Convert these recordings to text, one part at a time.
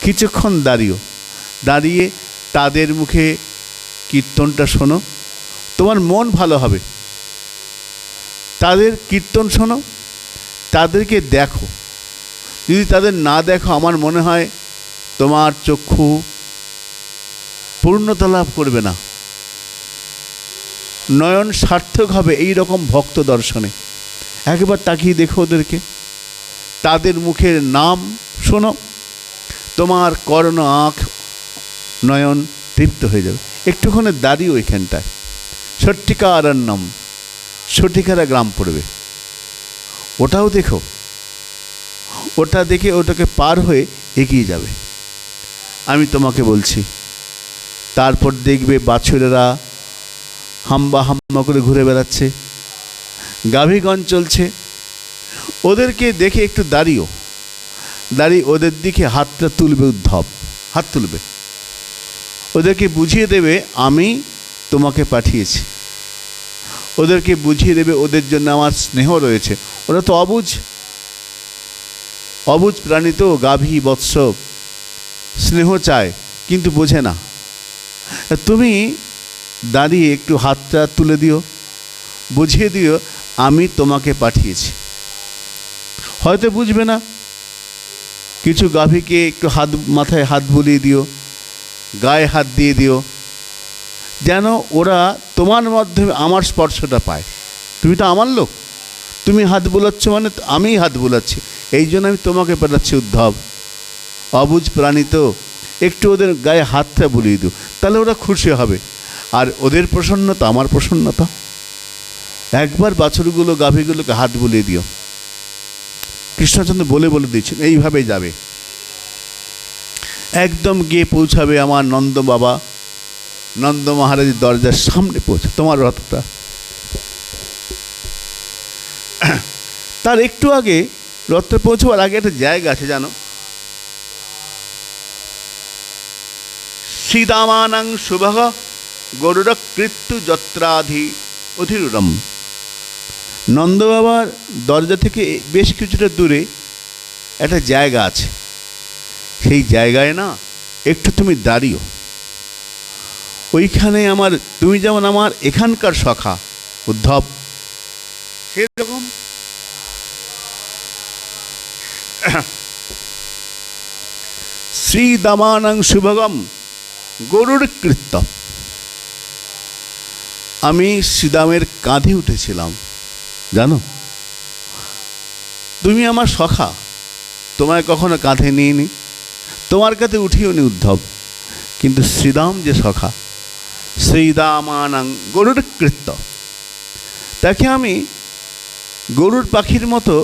কিছুক্ষণ দাঁড়িয়ে তাদের মুখে কীর্তনটা শোনো, তোমার মন ভালো হবে। তাদের কীর্তন শোনো, তাদেরকে দেখো। যদি তাদের না দেখো, আমার মনে হয় তোমার চক্ষু পূর্ণতা লাভ করবে না, নয়ন সার্থক হবে এই রকম ভক্ত দর্শনে। একবার তাকিয়ে দেখো ওদেরকে, তাদের মুখের নাম শোনো, তোমার কর্ণ আঁখ নয়ন তৃপ্ত হয়ে যাবে। একটুখানি দাঁড়িয়ে ওইখানটায় সট্টিকারণ্যম, সঠিকারা গ্রাম পড়বে, ওটাও দেখো। ওটা দেখে ওটাকে পার হয়ে এগিয়ে যাবে। আমি তোমাকে বলছি, তারপর দেখবে বাছুরেরা হাম্বা হাম্বা করে ঘুরে বেড়াচ্ছে, গাভীগণ চলছে। ওদেরকে দেখে একটু দাঁড়িয়ে ওদের দিকে হাতটা তুলবে, উদ্ধব হাত তুলবে, ওদেরকে বুঝিয়ে দেবে আমি তোমাকে পাঠিয়েছি। ওদেরকে বুঝিয়ে দেবে ওদের জন্য আমার স্নেহ রয়েছে। ওরা তো অবুঝ প্রাণী, তো গাভী বৎস স্নেহ চায় কিন্তু বোঝে না। তুমি দাঁড়িয়ে একটু হাতটা তুলে দিও, বুঝিয়ে দিও আমি তোমাকে পাঠিয়েছি। হয়তো বুঝবে না, কিছু গাভীকে একটু মাথায় হাত বুলিয়ে দিও, গায়ে হাত দিয়ে দিও, যেন ওরা তোমার মাধ্যমে আমার স্পর্শটা পায়। তুমি তো আমার লোক, তুমি হাত বুলাচ্ছ মানে আমিই হাত বুলাচ্ছি, এই জন্য আমি তোমাকে পাঠাচ্ছি উদ্ধব। অবুঝ প্রাণী তো, একটু ওদের গায়ে হাতটা বুলিয়ে দিও, তাহলে ওরা খুশি হবে। আর ওদের প্রসন্নতা আমার প্রসন্নতা। একবার বাছুরগুলো গাভীগুলোকে হাত বুলিয়ে দিও। কৃষ্ণচন্দ্র বলে দিয়েছেন এইভাবেই যাবে, একদম গিয়ে পৌঁছাবে আমার নন্দ বাবা, নন্দ মহারাজের দরজার সামনে পৌঁছে তোমার রথটা। তার একটু আগে, রথটা পৌঁছবার আগে একটা জায়গা আছে জানো, শ্রীদামানাং শুভগ গরুড় কৃত্যু যত্রাধি অধিরুরম। নন্দ বাবার দরজা থেকে বেশ কিছুটা দূরে একটা জায়গা আছে। সেই জায়গায় না একটু তুমি দাঁড়িও। ওইখানে তুমি যেমন আমার এখানকার সখা উদ্ধব, সেরকম শ্রীদামানাং শুভগম গরুড় কৃত্য। আমি শ্রীদামের কাঁধে উঠেছিলাম জানো। তুমি আমার সখা, তোমায় কখনো কাঁধে নিইনি, তোমার কাঁধে উঠিও নি উদ্ধব, কিন্তু শ্রীদাম যে সখা, শ্রীদামানাং গরুড় কৃত্য, তাকে আমি গরুর পাখির মতো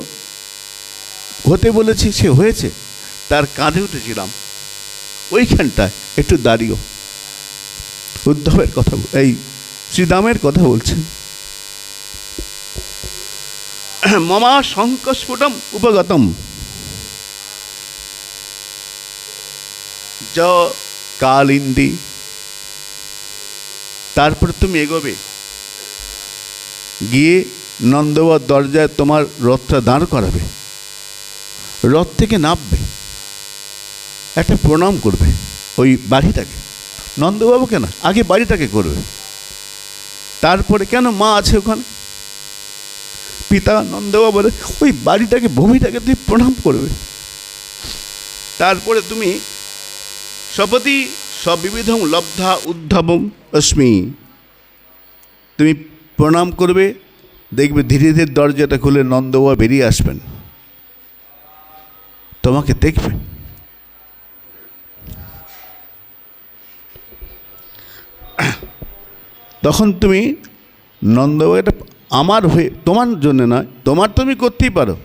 হতে বলেছি, সে হয়েছে, তার কাঁধে উঠেছিলাম। ওইখানটায় একটু দাঁড়িও। উদ্ধবের কথা, এই শ্রীদামের কথা বলছেন। মমা শঙ্কস্ফুটম উপগতম য কালিন্দি। তারপর তুমি এগোবে, গিয়ে নন্দবার দরজায় তোমার রথটা দাঁড় করাবে, রথ থেকে নামবে, একটা প্রণাম করবে ওই বাড়িটাকে, নন্দবাবুকে না, আগে বাড়িটাকে করবে। তারপরে কেন মা আছে ওখানে, পিতা নন্দবাবুর ওই বাড়িটাকে, ভূমিটাকে তুমি প্রণাম করবে। তারপরে তুমি সপতি সবিবিধং লব্ধা উদ্ধবম অস্মি, তুমি প্রণাম করবে, দেখবে ধীরে ধীরে দরজাটা খুলে নন্দবাবু বেরিয়ে আসবেন, তোমাকে দেখবে। তখন তুমি নন্দবাবু, এটা আমার হয়ে, তোমার জন্য নয়, তোমার তুমি করতেই পারো,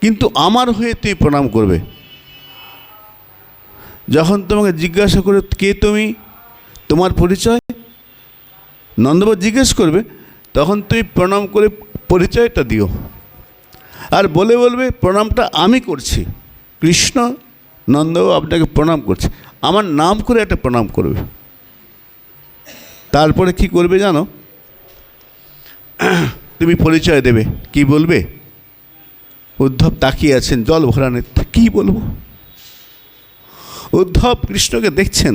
কিন্তু আমার হয়ে তুমি প্রণাম করবে। যখন তোমাকে জিজ্ঞাসা করে কে তুমি, তোমার পরিচয়, নন্দবাবু জিজ্ঞেস করবে, তখন তুমি প্রণাম করে পরিচয়টা দিও। আর বলবে প্রণামটা আমি করছি, কৃষ্ণ নন্দবাবু আপনাকে প্রণাম করছে, আমার নাম করে একটা প্রণাম করবে। তারপরে কি করবে জানো, তুমি পরিচয় দেবে। কি বলবে? উদ্ধব তাকিয়ে আছেন জল ভরানের, কি বলবো? উদ্ধব কৃষ্ণকে দেখছেন,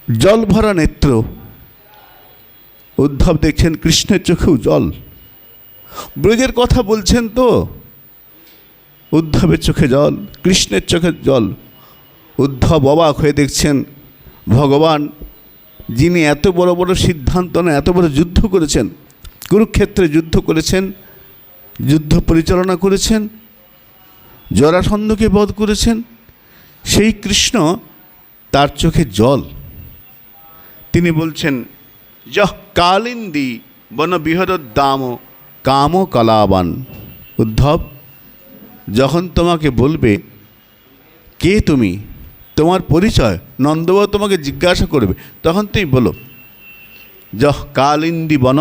জল ভরা নেত্র। উদ্ধব দেখছেন কৃষ্ণের চোখেও জল। ব্রজের কথা বলছেন তো, উদ্ধবের চোখে জল, কৃষ্ণের চোখে জল। উদ্ধব অবাক হয়ে দেখছেন ভগবান, যিনি এত বড় বড় সিদ্ধান্ত না, এত বড় যুদ্ধ করেছেন, কুরুক্ষেত্রে যুদ্ধ করেছেন, যুদ্ধ পরিচালনা করেছেন, জরাসন্ধকে বধ করেছেন, সেই কৃষ্ণ, তার চোখে জল। তিনি বলছেন, যহ কালিন্দী বন বিহরদ্দাম কাম কলাবান। উদ্ধব, যখন তোমাকে বলবে কে তুমি, তোমার পরিচয়, নন্দবাবু তোমাকে জিজ্ঞাসা করবে, তখন তুমি বলো, যহ কালিন্দী বন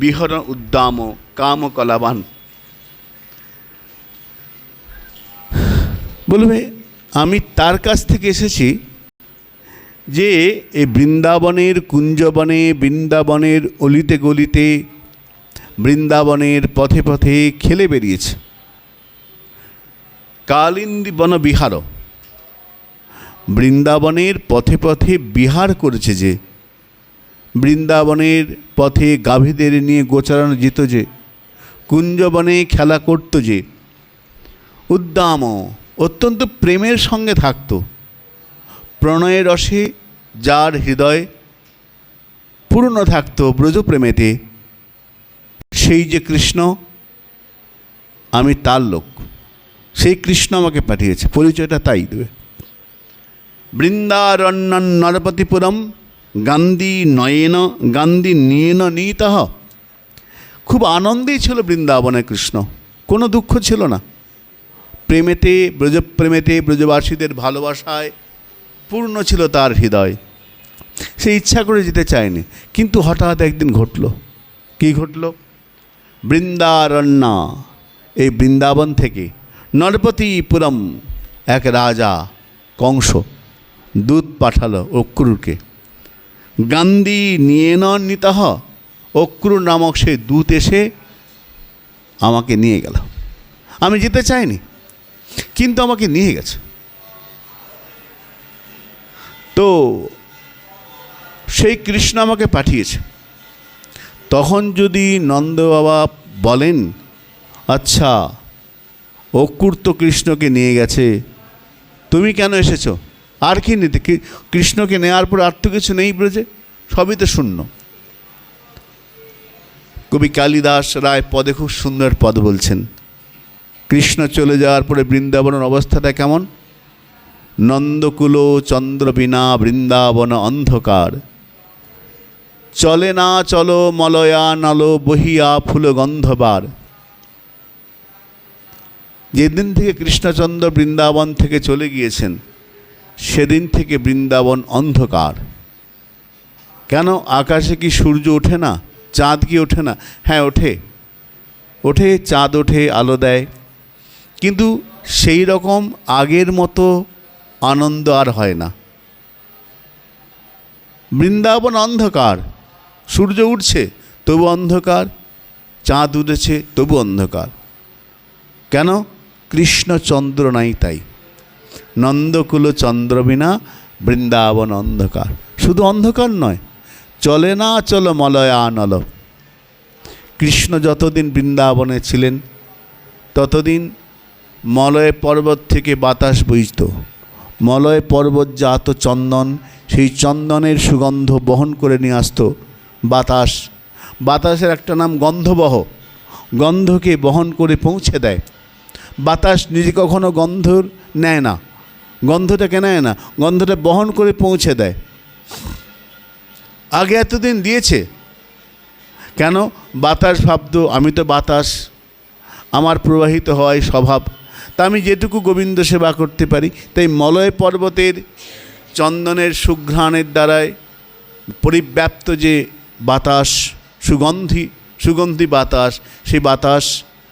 বিহর উদ্দাম কাম কলাবান। বলবে আমি তার কাছ থেকে এসেছি যে এই বৃন্দাবনের কুঞ্জবনে, বৃন্দাবনের অলিতে গলিতে, বৃন্দাবনের পথে পথে খেলে বেরিয়েছে। কালিন্দী বন বিহার, বৃন্দাবনের পথে পথে বিহার করেছে যে, বৃন্দাবনের পথে গাভীদের নিয়ে গোচারানো যেত যে, কুঞ্জবনে খেলা করত যে, উদ্দাম অত্যন্ত প্রেমের সঙ্গে থাকত, প্রণয়ের রসে যার হৃদয় পূর্ণ থাকত ব্রজপ্রেমেতে, সেই যে কৃষ্ণ, আমি তার লোক, সেই কৃষ্ণ আমাকে পাঠিয়েছে। পরিচয়টা তাই দেবে। বৃন্দারণ্য নরপতিপুরম গান্ধী নয়েন গান্ধী নিয়েন নীতঃ। খুব আনন্দেই ছিল বৃন্দাবনে কৃষ্ণ, কোনো দুঃখ ছিল না। প্রেমেতে, ব্রজপ্রেমেতে, ব্রজবাসীদের ভালোবাসায় পূর্ণ ছিল তার হৃদয়। সে ইচ্ছা করে যেতে চায়নি, কিন্তু হঠাৎ একদিন ঘটল। কি ঘটল? বৃন্দারণ্য, এই বৃন্দাবন থেকে নরপতিপুরম এক রাজা কংস দূত পাঠালো অক্রুরকে। গান্ধী নিয়েন নীতঃ, অক্রুর নামক সেই দূত এসে আমাকে নিয়ে গেল। আমি যেতে চাইনি, কিন্তু আমাকে নিয়ে গেছে। তো সেই কৃষ্ণ আমাকে পাঠিয়েছে। তখন যদি নন্দ বাবা বলেন, আচ্ছা অক্রুর তো কৃষ্ণকে নিয়ে গেছে, তুমি কেন এসেছো? আর কি নিতে? কৃষ্ণকে নেওয়ার পর আর তো কিছু নেই ব্রজে, সবই তো শূন্য। কবি কালিদাস রায় পদে খুব সুন্দর পদ বলছেন, কৃষ্ণ চলে যাওয়ার পরে বৃন্দাবনের অবস্থাটা কেমন? নন্দকুল চন্দ্র বিনা বৃন্দাবন অন্ধকার, চলে না চলো মলয়া নলো বহিয়া ফুল গন্ধবার। যেদিন থেকে কৃষ্ণচন্দ্র বৃন্দাবন থেকে চলে গিয়েছেন, সেদিন থেকে বৃন্দাবন অন্ধকার। কেন? আকাশে কি সূর্য ওঠে না? চাঁদ কি ওঠে না? হ্যাঁ ওঠে, ওঠে, চাঁদ ওঠে, আলো দেয়, কিন্তু সেই রকম আগের মতো আনন্দ আর হয় না। বৃন্দাবন অন্ধকার, সূর্য উঠছে তবু অন্ধকার, চাঁদ উঠেছে তবু অন্ধকার। কেন? কৃষ্ণচন্দ্র নাই তাই। নন্দকুল চন্দ্র বিনা বৃন্দাবন অন্ধকার। শুধু অন্ধকার নয়, চলে না চলো মলয়া নল। কৃষ্ণ যতদিন বৃন্দাবনে ছিলেন ততদিন মলয় পর্বত থেকে বাতাস বইত। মলয় পর্বত জাত চন্দন, সেই চন্দনের সুগন্ধ বহন করে নিয়ে আসত বাতাস। বাতাসের একটা নাম গন্ধবহ, গন্ধকে বহন করে পৌঁছে দেয়। বাতাস নিজে কখনো গন্ধ নেয় না, গন্ধটাকে নেয় না, গন্ধটা বহন করে পৌঁছে দেয়। আগে এতদিন দিয়েছে কেন? বাতাস ভাবত আমি তো বাতাস, আমার প্রবাহিত হওয়াই স্বভাব, তা আমি যেটুকু গোবিন্দ সেবা করতে পারি। তাই মলয় পর্বতের চন্দনের সুঘ্রাণের দ্বারায় পরিব্যাপ্ত যে বাতাস, সুগন্ধি বাতাস, সেই বাতাস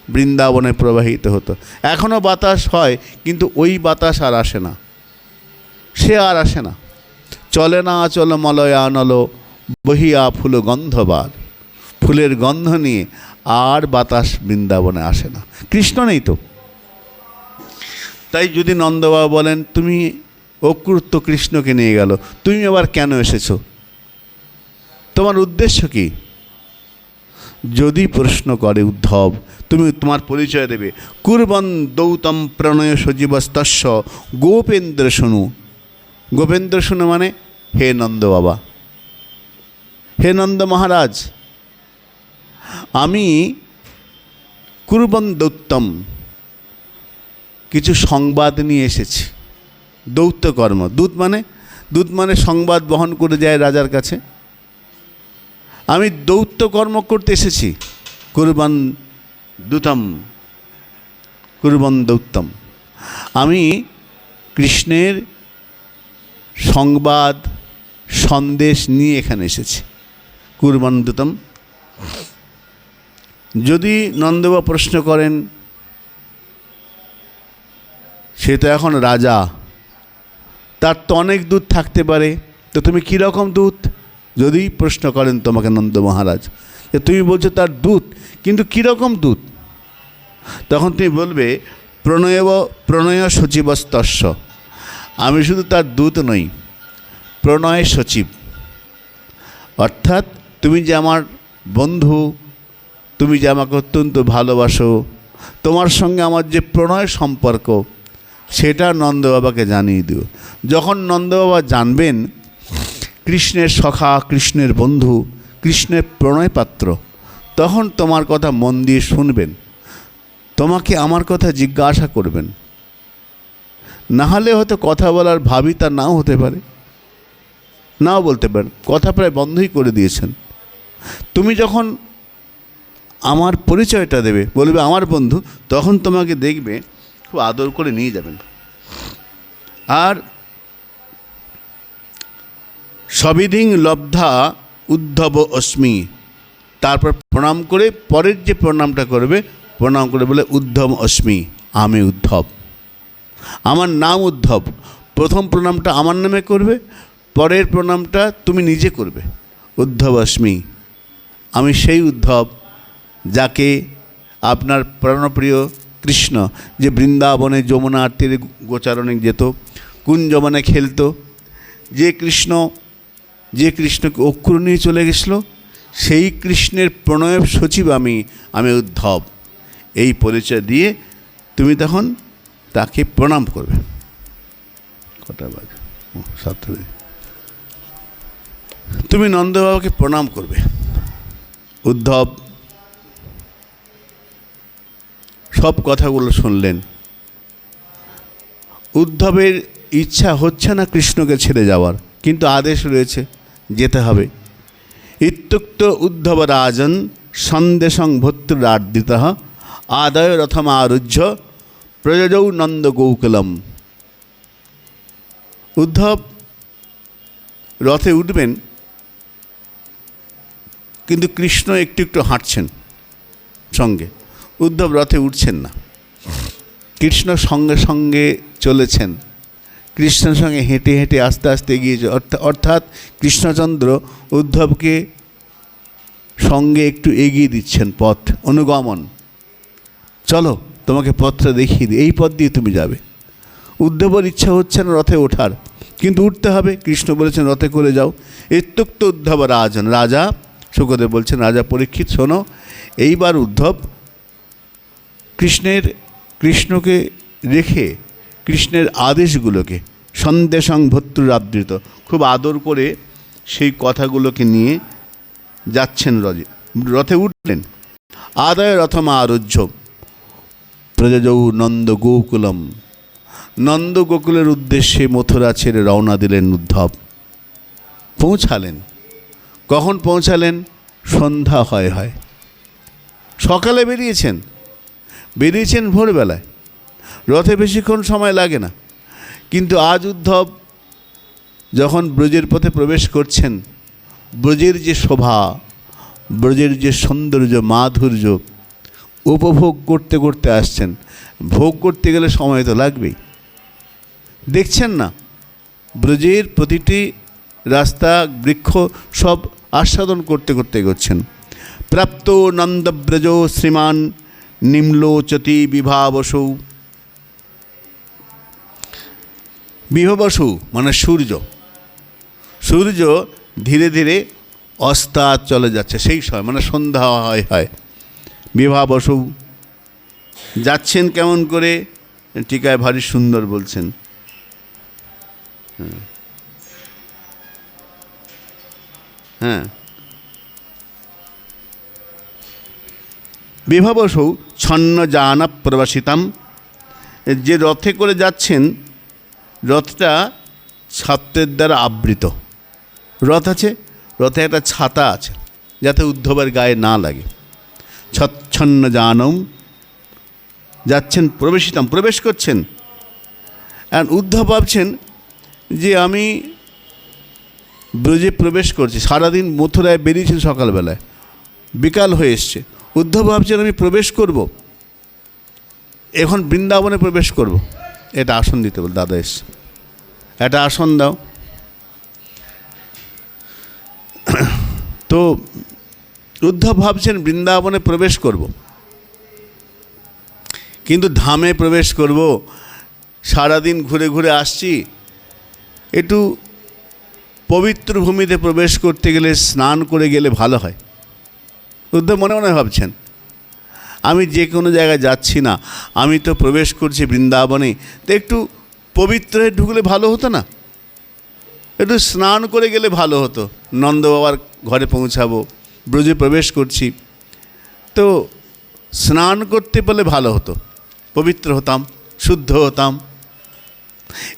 বৃন্দাবনে প্রবাহিত হতো। এখনও বাতাস হয়, কিন্তু ওই বাতাস আর আসে না, সে আর আসে না। চলে না চলো মলয়া নলো বহিয়া ফুল গন্ধবার। ফুলের গন্ধ নিয়ে আর বাতাস বৃন্দাবনে আসে না, কৃষ্ণ নেই তো। তাই যদি নন্দবাবা বলেন তুমি অক্রুদ্ধ কৃষ্ণকে নিয়ে গেল, তুমি আবার কেন এসেছো, তোমার উদ্দেশ্য কি? যদি প্রশ্ন করে উদ্ধব, তুমি তোমার পরিচয় দেবে, কুর্বন দৌতম প্রণয় সজীবস্তস্য গোপেন্দ্র শোনু। গোপেন্দ্র শোনু মানে হে নন্দ বাবা, হে নন্দ মহারাজ, আমি কুর্বন দৌত্যম কিছু সংবাদ নিয়ে এসেছি। দৌত্য কর্ম, দূত মানে সংবাদ বহন করে যায় রাজার কাছে। আমি দৌত্য কর্ম করতে এসেছি। কুর্বন দূতম, কুর্বন দৌত্যম, আমি কৃষ্ণের সংবাদ সন্দেশ নিয়ে এখানে এসেছি। কুর্বন দূতম। যদি নন্দবাবা প্রশ্ন করেন, সে তো এখন রাজা, তার তো অনেক দূত থাকতে পারে, তো তুমি কীরকম দূত? যদি প্রশ্ন করেন তোমাকে নন্দ মহারাজ, যে তুমি বলছো তার দূত, কিন্তু কীরকম দূত? তখন তুমি বলবে প্রণয় সচিবস্তস্য, আমি শুধু তার দূত নই, প্রণয় সচিব। অর্থাৎ তুমি যে আমার বন্ধু, তুমি যে আমাকে অত্যন্ত ভালোবাসো, তোমার সঙ্গে আমার যে প্রণয় সম্পর্ক, সেটা নন্দবাবাকে জানিয়ে দিও। যখন নন্দবাবা জানবেন কৃষ্ণের সখা, কৃষ্ণের বন্ধু, কৃষ্ণের প্রণয় পাত্র, তখন তোমার কথা মন দিয়ে শুনবেন, তোমাকে আমার কথা জিজ্ঞাসা করবেন। না হলে হয়তো কথা বলার ভাবই তা নাও হতে পারে, নাও বলতে পারেন, কথা প্রায় বন্ধই করে দিয়েছেন। তুমি যখন আমার পরিচয়টা দেবে, বলবে আমার বন্ধু, তখন তোমাকে দেখবে খুব আদর করে নিয়ে যাবেন। আর সবিধিং লব্ধা উদ্ধব অস্মি, তারপর প্রণাম করে পরের যে প্রণামটা করবে, প্রণাম করে বলে উদ্ধব অস্মি, আমি উদ্ধব, আমার নাম উদ্ধব। প্রথম প্রণামটা আমার নামে করবে, পরের প্রণামটা তুমি নিজে করবে। উদ্ধব অস্মি, আমি সেই উদ্ধব যাকে আপনার প্রাণপ্রিয় কৃষ্ণ, যে বৃন্দাবনে যমুনার তীরে গোচারণে যেত, কুঞ্জবনে খেলতো, যে কৃষ্ণকে অক্ষর নিয়ে চলে গেছিল, সেই কৃষ্ণের প্রণয় সচিব আমি উদ্ধব। এই পরিচয় দিয়ে তুমি তখন তাকে প্রণাম করবে। কটা বাজে? 7। তুমি নন্দবাবাকে প্রণাম করবে। উদ্ধব সব কথাগুলো শুনলেন। উদ্ধবের ইচ্ছা হচ্ছে না কৃষ্ণকে ছেড়ে যাওয়ার, কিন্তু আদেশ রয়েছে, যেতে হবে। ইত্যুক্ত উদ্ধব রাজন সন্দেশং ভর্তুরার্দিত আদায় রথমারুহ্য প্রযোজৌ নন্দ গৌকুলম। উদ্ধব রথে উঠবেন, কিন্তু কৃষ্ণ একটু একটু হাঁটছেন সঙ্গে, উদ্ধব রথে উঠছেন না। কৃষ্ণ সঙ্গে সঙ্গে চলেছেন, কৃষ্ণের সঙ্গে হেঁটে হেঁটে আস্তে আস্তে এগিয়েছে। অর্থাৎ কৃষ্ণচন্দ্র উদ্ধবকে সঙ্গে একটু এগিয়ে দিচ্ছেন, পথ অনুগমন। চলো তোমাকে পথটা দেখিয়ে দিই, এই পথ দিয়ে তুমি যাবে। উদ্ধবের ইচ্ছা হচ্ছে না রথে ওঠার, কিন্তু উঠতে হবে, কৃষ্ণ বলেছেন রথে করে যাও। ইত্যুক্ত উদ্ধব রাজন, রাজা সুখদেব বলছেন, রাজা পরীক্ষিত শোনো, এইবার উদ্ধব কৃষ্ণকে রেখে কৃষ্ণের আদেশগুলোকে সন্দেশং ভর্তুরাবৃত, খুব আদর করে সেই কথাগুলোকে নিয়ে যাচ্ছেন। রথে উঠলেন। আদায় রথমারুহ্য প্রযোজৌ নন্দ গোকুলম, নন্দ গোকুলের উদ্দেশ্যে মথুরা ছেড়ে রওনা দিলেন উদ্ধব। পৌঁছালেন। কখন পৌঁছালেন? সন্ধ্যা হয়। সকালে বেরিয়েছেন ভোরবেলায়, রথে বেশিক্ষণ সময় লাগে না। কিন্তু আজ উদ্ধব যখন ব্রজের পথে প্রবেশ করছেন, ব্রজের যে শোভা, ব্রজের যে সৌন্দর্য, মাধুর্য উপভোগ করতে করতে আসছেন। ভোগ করতে গেলে সময় তো লাগবেই। দেখছেন না, ব্রজের প্রতিটি রাস্তা, বৃক্ষ সব আস্বাদন করতে করতে এগোচ্ছেন। প্রাপ্ত নন্দব্রজ শ্রীমান নিম্লোচতি বিভাবসৌ, বিভবসু মানে সূর্য, সূর্য ধীরে ধীরে অস্তাৎ চলে যাচ্ছে, সেই সময় মানে সন্ধ্যা হয়। বিভবসু যাচ্ছেন কেমন করে, টিকায় ভারী সুন্দর বলছেন। হ্যাঁ, বিভবসৌ ছন্ন জানা প্রবাসিতাম, যে রথে করে যাচ্ছেন রথটা ছাত্রের দ্বারা আবৃত। রথ আছে, রথে একটা ছাতা আছে যাতে উদ্ধবের গায়ে না লাগে। ছচ্ছন্ন জানম, যাচ্ছেন প্রবেশিতাম, প্রবেশ করছেন। আর উদ্ধব ভাবছেন যে আমি ব্রজে প্রবেশ করছি, সারাদিন মথুরায় বেরিয়েছেন সকালবেলায়, বিকাল হয়ে এসছে। উদ্ধব ভাবছেন আমি প্রবেশ করব, এখন বৃন্দাবনে প্রবেশ করব। এটা আসন দিতে বল, দাদা এসছে, একটা আসন দাও। তো উদ্ধব ভাবছেন বৃন্দাবনে প্রবেশ করব, কিন্তু ধামে প্রবেশ করব, সারাদিন ঘুরে ঘুরে আসছি, একটু পবিত্র ভূমিতে প্রবেশ করতে গেলে স্নান করে গেলে ভালো হয়। উদ্ধব মনে মনে ভাবছেন আমি যে কোনো জায়গায় যাচ্ছি না, আমি তো প্রবেশ করছি বৃন্দাবনে, তো একটু পবিত্র হয়ে ঢুকলে ভালো হতো না, একটু স্নান করে গেলে ভালো হতো, নন্দ বাবার ঘরে পৌঁছাবো, ব্রজে প্রবেশ করছি, তো স্নান করতে পারলে ভালো হতো, পবিত্র হতাম, শুদ্ধ হতাম।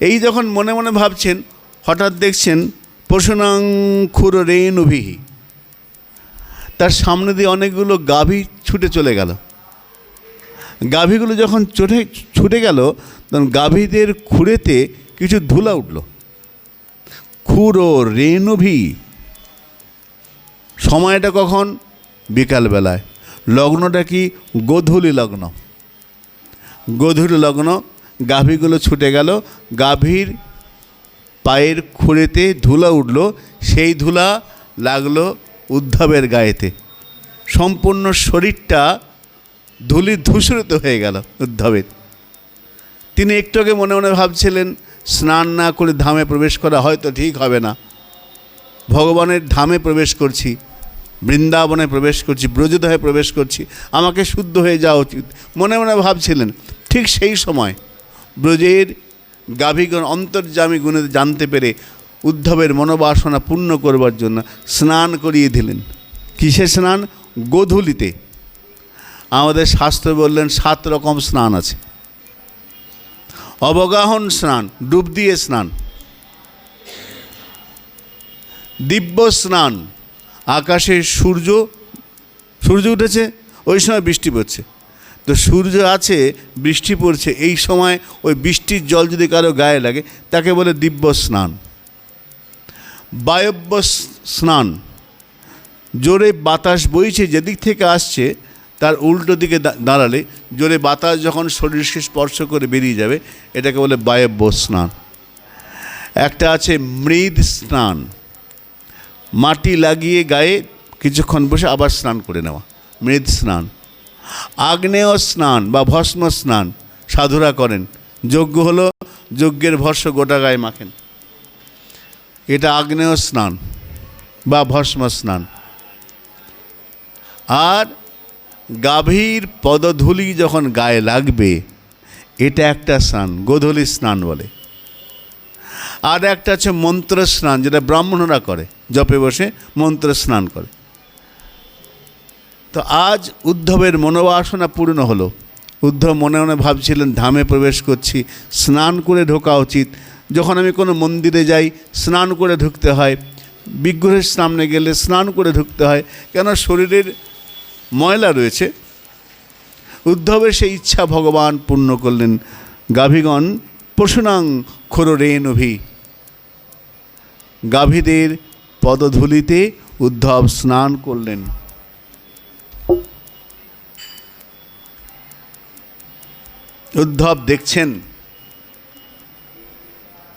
এই যখন মনে মনে ভাবছেন, হঠাৎ দেখছেন পশুনাঙ্কুর রেণুভিহি, তার সামনে দিয়ে অনেকগুলো গাভী ছুটে চলে গেল। গাভীগুলো যখন ছুটে গেল তখন গাভীদের খুঁড়েতে কিছু ধুলা উঠল। খুরো রেণুভি, সময়টা কখন? বিকালবেলায়। লগ্নটা কি? গোধূলি লগ্ন। গোধূলি লগ্ন, গাভীগুলো ছুটে গেল, গাভীর পায়ের খুঁড়েতে ধুলা উঠল, সেই ধুলা লাগলো উদ্ধবের গায়েতে, সম্পূর্ণ শরীরটা ধুলি ধূসরিত হয়ে গেল উদ্ধবের। তিনি একটু আগে মনে মনে ভাবছিলেন স্নান না করে ধামে প্রবেশ করা হয়তো ঠিক হবে না, ভগবানের ধামে প্রবেশ করছি, বৃন্দাবনে প্রবেশ করছি, ব্রজদহে প্রবেশ করছি, আমাকে শুদ্ধ হয়ে যাওয়া উচিত, মনে মনে ভাবছিলেন। ঠিক সেই সময় ব্রজের গাভীগণ অন্তর্যামী গুণে জানতে পেরে উদ্ধবের মনোবাসনা পূর্ণ করবার জন্য স্নান করিয়ে দিলেন। কিসে স্নান? গোধূলিতে। আমাদের শাস্ত্র বললেন 7 রকম স্নান আছে। অবগাহন স্নান, ডুব দিয়ে স্নান। দিব্য স্নান, আকাশে সূর্য উঠেছে, ওই সময় বৃষ্টি পড়ছে, তো সূর্য আছে, বৃষ্টি পড়ছে, এই সময় ওই বৃষ্টির জল যদি কারো গায়ে লাগে তাকে বলে দিব্য স্নান। বায়ব্য স্নান, জোরে বাতাস বইছে, যেদিক থেকে আসছে তার উল্টো দিকে দাঁড়ালে জোরে বাতাস যখন শরীরকে স্পর্শ করে বেরিয়ে যাবে, এটাকে বলে বায়ব্য স্নান। একটা আছে মৃদ স্নান, মাটি লাগিয়ে গায়ে কিছুক্ষণ বসে আবার স্নান করে নেওয়া, মৃদ স্নান। আগ্নেয় স্নান বা ভস্ম স্নান সাধুরা করেন, যজ্ঞ হলো, যজ্ঞের ভস্ম গোটা গায়ে মাখেন, এটা আগ্নেয় স্নান বা ভস্ম স্নান। আর গাভীর পদধূলি যখন গায়ে লাগবে, এটা একটা স্নান, গোধূলি স্নান বলে। আর একটা আছে মন্ত্র স্নান, যেটা ব্রাহ্মণরা করে, জপে বসে মন্ত্র স্নান করে। তো আজ উদ্ধবের মনোবাসনা পূর্ণ হলো। উদ্ধব মনে মনে ভাবছিলেন ধামে প্রবেশ করছি, স্নান করে ঢোকা উচিত। যখন আমি কোনো মন্দিরে যাই স্নান করে ঢুকতে হয়, বিগ্রহের সামনে গেলে স্নান করে ঢুকতে হয়, কেন শরীরের ময়লা রয়েছে। উদ্ধবের সেই ইচ্ছা ভগবান পূর্ণ করলেন। গাভীগণ পশুনাং খোররেণুভি, গাভীদের পদধূলিতে উদ্ধব স্নান করলেন। উদ্ধব দেখছেন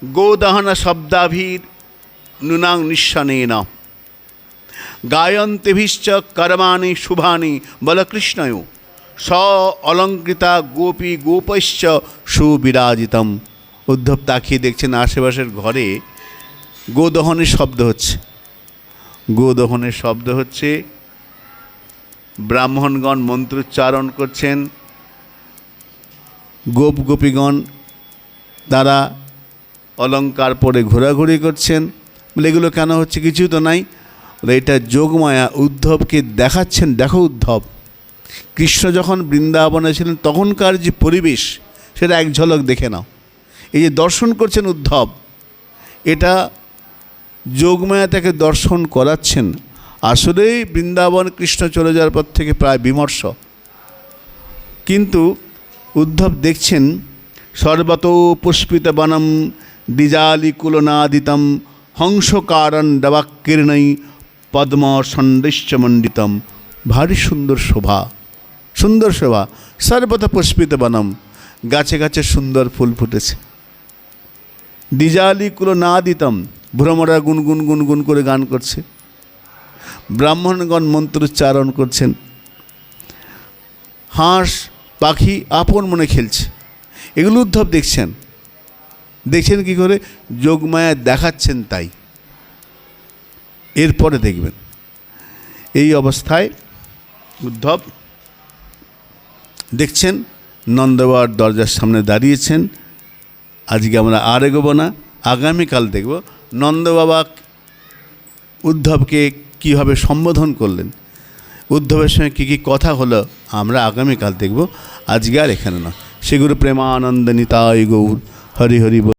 গোদাহনা শব্দাভীর নুনাং নিঃশনেন গায়ন্তেভিশ্চ কর্মাণি শুভানি বলকৃষ্ণয় স অলঙ্কৃতা গোপী গোপৈশ্চ সুবিরাজিতম উদ্ধব তাকিয়ে দেখছেন আশেপাশের ঘরে গোদহনের শব্দ হচ্ছে, গোদহনের শব্দ হচ্ছে, ব্রাহ্মণগণ মন্ত্রোচ্চারণ করছেন, গোপ গোপীগণ তারা অলঙ্কার পরে ঘোরাঘুরি করছেন। বলে এগুলো কেন হচ্ছে? কিছু তো নাই। বলে এটা যোগমায়া উদ্ধবকে দেখাচ্ছেন, দেখো উদ্ধব, কৃষ্ণ যখন বৃন্দাবনে ছিলেন তখনকার যে পরিবেশ সেটা এক ঝলক দেখে নাও। এই যে দর্শন করছেন উদ্ধব, এটা যোগমায়া তাকে দর্শন করাচ্ছেন। আসলেই বৃন্দাবন কৃষ্ণ চলে যাওয়ার পর থেকে প্রায় বিমর্ষ, কিন্তু উদ্ধব দেখছেন সর্বতো পুষ্পিত বনম দ্বিজালিকুলনাদিতম হংসকারণ দবাকীর্ণৈ পদ্ম সন্দেশ্য মণ্ডিতম। ভারী সুন্দর শোভা, সুন্দর শোভা। সর্বত পুষ্পিত বনম, গাছে গাছে সুন্দর ফুল ফুটেছে। দ্বিজালিকুলনাদিতম, ভ্রমরা গুনগুন গুনগুন করে গান করছে, ব্রাহ্মণগণ মন্ত্রোচ্চারণ করছেন, হাঁস পাখি আপন মনে খেলছে। এগুলো উদ্ধব দেখছেন। দেখছেন কি করে? যোগমায়া দেখাচ্ছেন তাই। এরপরে দেখবেন এই অবস্থায় উদ্ধব দেখছেন নন্দবাবার দরজার সামনে দাঁড়িয়েছেন। আজকে আমরা আর এগোবো না, আগামীকাল দেখব নন্দবাবা উদ্ধবকে কীভাবে সম্বোধন করলেন, উদ্ধবের সঙ্গে কী কী কথা হলো আমরা আগামীকাল দেখব। আজকে আর এখানে না। শ্রী গুরু প্রেমানন্দ নিতাই গৌর। হরি হরি বল।